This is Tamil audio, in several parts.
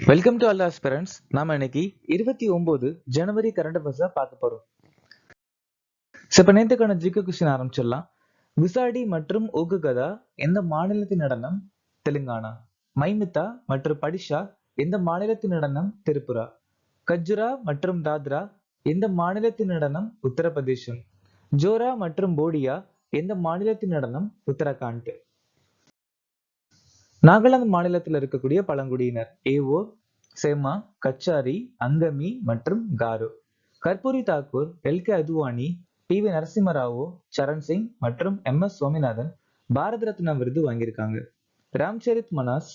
Welcome to all aspirants. நாம இன்னைக்கு 29 ஜனவரி கரண்ட் அஃபேர்ஸா பார்க்க போறோம். இப்ப நேத்துக்கான ஜிகே கொஸ்டின் ஆரம்பிச்சிடலாம். விசாடி மற்றும் ஓகு கதா எந்த மாநிலத்தின் நடனம்? தெலுங்கானா. மைமிதா மற்றும் படிஷா எந்த மாநிலத்தின் நடனம்? திரிபுரா. கஜ்ரா மற்றும் தாத்ரா எந்த மாநிலத்தின் நடனம்? உத்தரப்பிரதேசம். ஜோரா மற்றும் போடியா எந்த மாநிலத்தின் நடனம்? உத்தரகாண்ட். நாகாலாந்து மாநிலத்தில் இருக்கக்கூடிய பழங்குடியினர் ஏவோ, செமா, கச்சாரி, அங்கமி மற்றும் காரோ. கர்பூரி தாக்கூர், எல்.கே. அத்வானி, பி.வி. நரசிம்மராவோ, சரண் சிங் மற்றும் எம்.எஸ். சுவாமிநாதன் பாரத ரத்னா விருது வாங்கியிருக்காங்க. ராம்சரித் மனாஸ்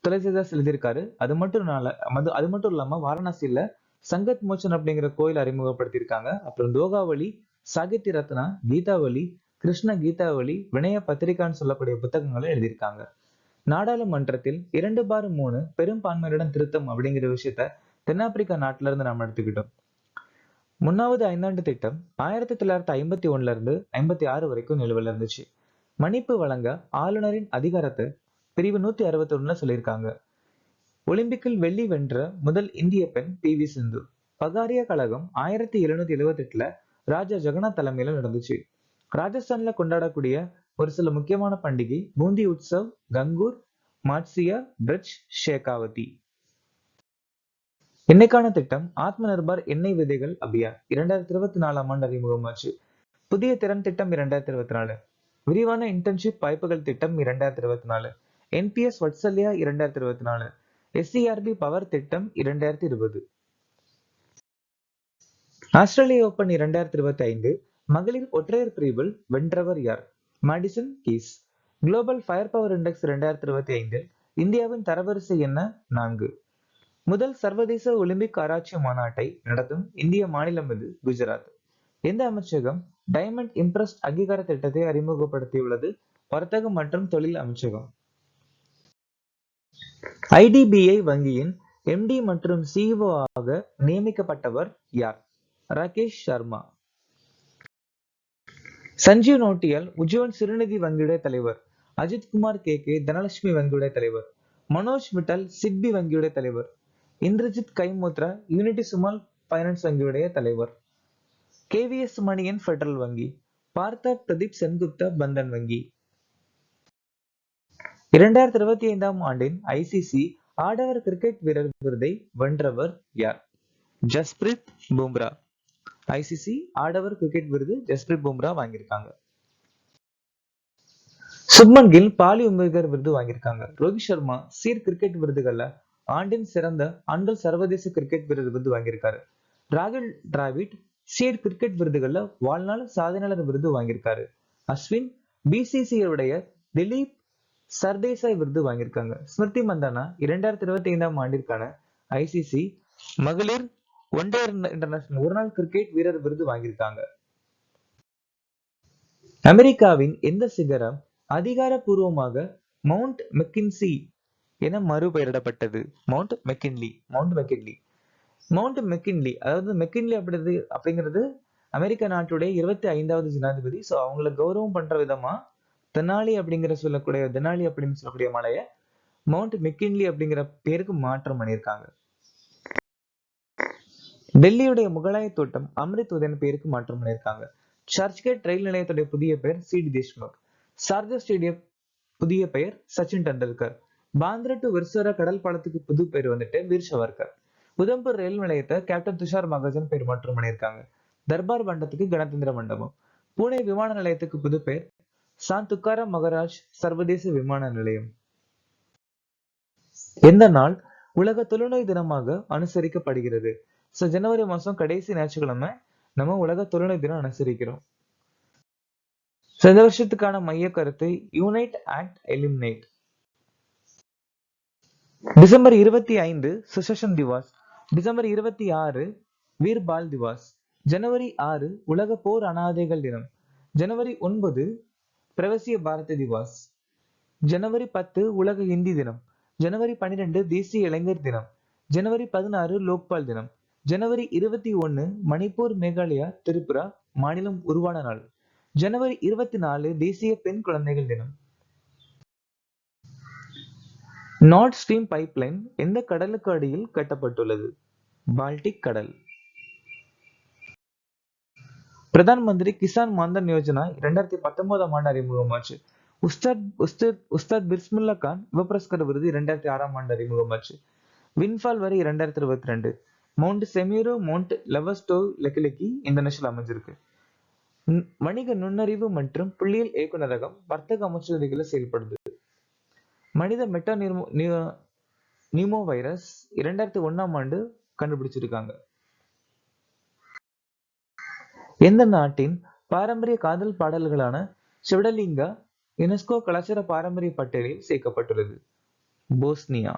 துளசிதாஸ் எழுதியிருக்காரு. அது மட்டும் இல்லாம வாரணாசியில சங்கத் மோச்சன் அப்படிங்கிற கோயில் அறிமுகப்படுத்தியிருக்காங்க. அப்புறம் தோகாவளி, சாகித்ய ரத்னா, கீதாவளி, கிருஷ்ண கீதாவளி, வினய பத்திரிகான்னு சொல்லக்கூடிய புத்தகங்களை எழுதியிருக்காங்க. நாடாளுமன்றத்தில் 2/3 பெரும்பான்மையுடன் திருத்தம் அப்படிங்கிற விஷயத்த தென்னாப்பிரிக்கா நாட்டில இருந்து நாம எடுத்துக்கிட்டோம். 3வது ஐந்தாண்டு திட்டம் 1951 இருந்து 56 வரைக்கும் நிலுவையில் இருந்துச்சு. மன்னிப்பு வழங்க ஆளுநரின் அதிகாரத்தை பிரிவு 161 சொல்லியிருக்காங்க. ஒலிம்பிக்கில் வெள்ளி வென்ற முதல் இந்திய பெண் பி.வி. சிந்து. பகாரியா கழகம் 1778 ராஜா ஜெகநாத் தலைமையில நடந்துச்சு. ராஜஸ்தான்ல கொண்டாடக்கூடிய ஒரு சில முக்கியமான பண்டிகை பூந்தி உற்சவ், கங்கூர், மாட்சியா, பிரிட்ஜ், ஷேகாவதி. இன்னைக்கான திட்டம் ஆத்ம நிர்பார் எண்ணெய் விதைகள் அபியான் 2024 அறிமுகமாச்சு. புதிய திறன் திட்டம் 2024, விரிவான இன்டர்ன்ஷிப் வாய்ப்புகள் திட்டம் 2024, என்பிஎஸ் வட்சல்யா 2024, எஸ்சிஆர்பி பவர் திட்டம் 2020. ஆஸ்திரேலிய ஓபன் 2025 மகளிர் ஒற்றையர் பிரிவில் வென்றவர் யார்? Madison keys. Global fire power index 2025 இந்தியாவின் தரவரிசை என்ன? 4. முதல் சர்வதேச ஒலிம்பிக் ஆராய்ச்சி மாநாட்டை நடத்தும் இந்திய மாநிலம் இது? குஜராத். எந்த அமைச்சகம் டைமண்ட் இம்ப்ரெஸ்ட் அங்கீகார திட்டத்தை அறிமுகப்படுத்தியுள்ளது? வர்த்தகம் மற்றும் தொழில் அமைச்சகம். ஐடிபிஐ வங்கியின் எம்டி மற்றும் சிஇஓ ஆக நியமிக்கப்பட்டவர் யார்? ராகேஷ் சர்மா. சஞ்சீவ் நோட்டியால் உஜ்ஜீவன் சிறுநிதி வங்கியுடைய தலைவர். அஜித் குமார் கே தனலட்சுமி வங்கியுடைய தலைவர். மனோஜ் மிட்டல் சிட்பி வங்கியுடைய தலைவர். இந்திரஜித் கைமோத்ரா யூனிட்டி ஸ்மால் பைனான்ஸ் வங்கியுடைய தலைவர். கேவிஎஸ் மணியன் பெடரல் வங்கி. பார்த்தா பிரதீப் சென்குப்தா பந்தன் வங்கி. 2025 ஆண்டின் ஐசிசி ஆடவர் கிரிக்கெட் வீரர் விருதை வென்றவர் யார்? ஜஸ்பிரீத் பும்ரா. ஐசிசி ஆடவர் கிரிக்கெட் விருது ஜஸ்பிரீத் பும்ரா வாங்கியிருக்காங்க. சுப்மன் கில் பாலி உமிகர் விருது வாங்கியிருக்காங்க. ரோஹித் சர்மா சீர் கிரிக்கெட் விருதுகள்ல ஆண்டின் சிறந்த ஆண்கள் சர்வதேச கிரிக்கெட் வீரர் விருது வாங்கியிருக்காரு. ராகுல் டிராவிட் சீர் கிரிக்கெட் விருதுகள்ல வாழ்நாள் சாதனையாளர் விருது வாங்கியிருக்காரு. அஸ்வின் பிசிசிஐ திலீப் சர்தேசாய் விருது வாங்கியிருக்காங்க. ஸ்மிருதி மந்தானா 2025 ஆண்டிற்கான ஐசிசி மகளிர் ஒன்டே இன்டர்நேஷனல் ஒருநாள் கிரிக்கெட் வீரர் விருது வாங்கியிருக்காங்க. அமெரிக்காவின் எந்த சிகரம் அதிகாரப்பூர்வமாக மவுண்ட் மெக்கின்சி என மறுபெயரிடப்பட்டது? Mount McKinley. அதாவது மெக்கின்லி அப்படிங்கிறது அமெரிக்க நாட்டுடைய 25வது ஜனாதிபதி. ஸோ அவங்களை கௌரவம் பண்ற விதமா தெனாலி அப்படின்னு சொல்லக்கூடிய மலையை மவுண்ட் மெக்கின்லி அப்படிங்கிற பேருக்கு மாற்றம் பண்ணியிருக்காங்க. டெல்லியுடைய முகலாய தோட்டம் அம்ரித் உதயன் பேருக்கு மாற்றம் பண்ணியிருக்காங்க. சர்ச்கேட் ரயில் நிலையத்துடைய புதிய பெயர் சிடி தேஷ்முக். சார்ஜா ஸ்டேடியம் புதிய பெயர் சச்சின் டெண்டுல்கர். பாந்திரா டு விர்சோரா கடல் பாலத்துக்கு புது பேர் வந்துட்டு வீர் சவர்கர். உதம்பூர் ரயில் நிலையத்தை கேப்டன் துஷார் மகாஜன் பேர் மாற்றம் பண்ணியிருக்காங்க. தர்பார் மண்டபத்துக்கு கணதந்திர மண்டபம். புனே விமான நிலையத்துக்கு புது பெயர் சாந்த் துக்காராம் மகாராஜ் சர்வதேச விமான நிலையம். எந்த நாள் உலக தொழுநோய் தினமாக அனுசரிக்கப்படுகிறது? ஜனவரி மாசம் கடைசி ஞாயிற்றுக்கிழமை நம்ம உலக தொழுநோய் தினம் அனுசரிக்கிறோம். இந்த வருஷத்துக்கான மைய கருத்து unite act eliminate. December 25 Sushasan Diwas. December 26 Veer Bal Diwas. ஜனவரி 6 உலக போர் அனாதைகள் தினம். ஜனவரி 9 பிரவசிய பாரதி திவாஸ். ஜனவரி 10 உலக ஹிந்தி தினம். ஜனவரி 12 தேசிய இளைஞர் தினம். ஜனவரி 16 லோக்பால் தினம். ஜனவரி 21 மணிப்பூர், மேகாலயா, திரிபுரா மாநிலம் உருவான நாள். ஜனவரி 24 தேசிய பெண் குழந்தைகள் தினம். நார்த் ஸ்ட்ரீம் பைப்லைன் எந்த கடலுக்கு அடியில் கட்டப்பட்டுள்ளது? பால்டிக் கடல். பிரதான் மந்திரி கிசான் மான்தன் யோஜனா 2019ஆம் ஆண்டு அறிமுகமாச்சு. உஸ்தாத் பிஸ்மில்லா கான் யுவ விருது 2006ஆம் ஆண்டு அறிமுகமாச்சு. வின்ஃபால் வரி 2022. மவுண்ட் செமிரோ மவுண்ட் லெவஸ்டோ லெக்கிலக்கி இந்தோனேஷியாவில் அமைஞ்சிருக்கு. வணிக நுண்ணறிவு மற்றும் புள்ளியியல் இயக்குநரகம் வர்த்தக அமைச்சகத்தில் செயல்படுது. மனித மெட்டா நியூமோ வைரஸ் 2001ஆம் ஆண்டு கண்டுபிடிச்சிருக்காங்க. எந்த நாட்டின் பாரம்பரிய காதல் பாடல்களான சிவடலிங்கா யுனெஸ்கோ கலாச்சார பாரம்பரிய பட்டியலில் சேர்க்கப்பட்டுள்ளது? போஸ்னியா.